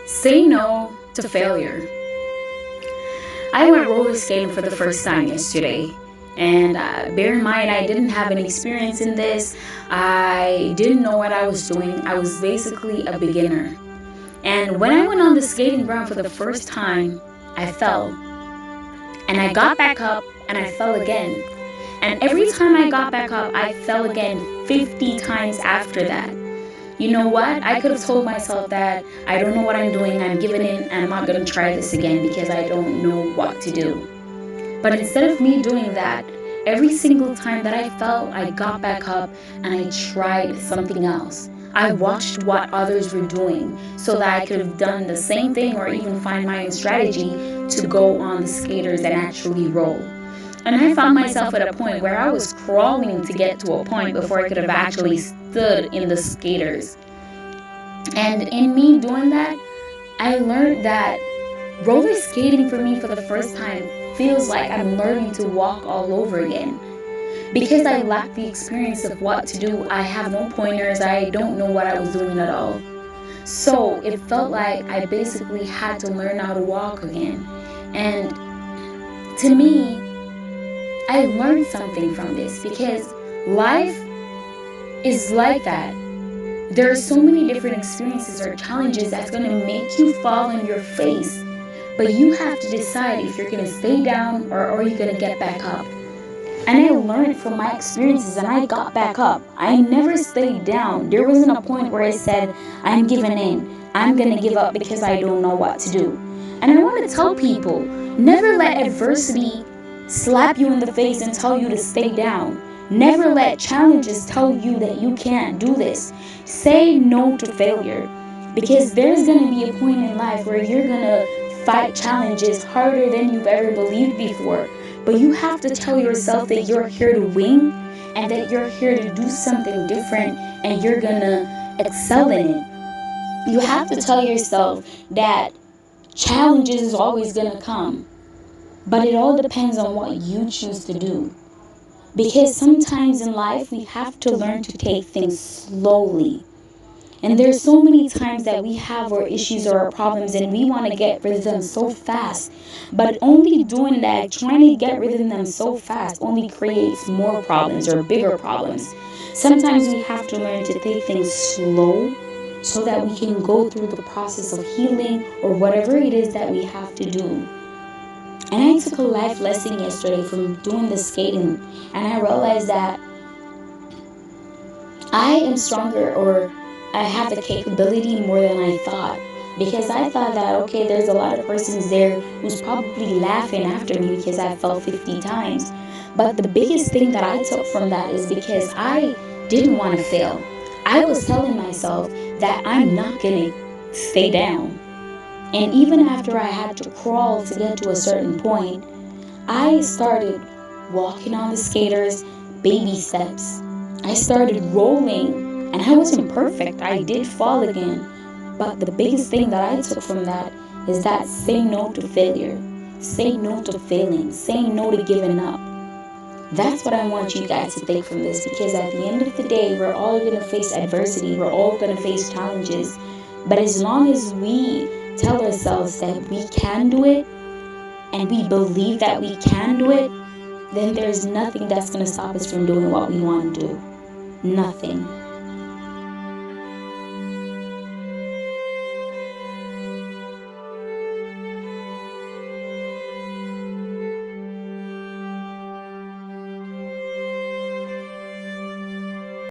Say no to failure. I went roller skating for the first time yesterday. And bear in mind, I didn't have any experience in this. I didn't know what I was doing. I was basically a beginner. And when I went on the skating ground for the first time, I fell. And I got back up and I fell again. And every time I got back up, I fell again 50 times after that. You know what? I could have told myself that I don't know what I'm doing, I'm giving in, and I'm not going to try this again because I don't know what to do. But instead of me doing that, every single time that I fell, I got back up and I tried something else. I watched what others were doing so that I could have done the same thing or even find my own strategy to go on the skaters and actually roll. And I found myself at a point where I was crawling to get to a point before I could have actually stood in the skaters. And in me doing that, I learned that roller skating for me for the first time feels like I'm learning to walk all over again. Because I lack the experience of what to do, I have no pointers, I don't know what I was doing at all. So it felt like I basically had to learn how to walk again. And to me, I learned something from this because life is like that. There are so many different experiences or challenges that's going to make you fall on your face. But you have to decide if you're going to stay down or you're going to get back up. And I learned from my experiences and I got back up. I never stayed down. There wasn't a point where I said, I'm giving in. I'm going to give up because I don't know what to do. And I want to tell people, never let adversity slap you in the face and tell you to stay down. Never let challenges tell you that you can't do this. Say no to failure. Because there's going to be a point in life where you're going to fight challenges harder than you've ever believed before. But you have to tell yourself that you're here to win and that you're here to do something different and you're going to excel in it. You have to tell yourself that challenges is always going to come. But it all depends on what you choose to do. Because sometimes in life we have to learn to take things slowly. And there's so many times that we have our issues or our problems and we want to get rid of them so fast. But only doing that, trying to get rid of them so fast, only creates more problems or bigger problems. Sometimes we have to learn to take things slow so that we can go through the process of healing or whatever it is that we have to do. And I took a life lesson yesterday from doing the skating, and I realized that I am stronger, or I have the capability more than I thought. Because I thought that, okay, there's a lot of persons there who's probably laughing after me because I fell 50 times. But the biggest thing that I took from that is because I didn't want to fail. I was telling myself that I'm not going to stay down. And even after I had to crawl to get to a certain point, I started walking on the skaters, baby steps. I started rolling, and I wasn't perfect. I did fall again. But the biggest thing that I took from that is that say no to failure. Say no to failing. Say no to giving up. That's what I want you guys to take from this, because at the end of the day, we're all going to face adversity. We're all going to face challenges. But as long as we tell ourselves that we can do it, and we believe that we can do it, then there's nothing that's going to stop us from doing what we want to do. Nothing.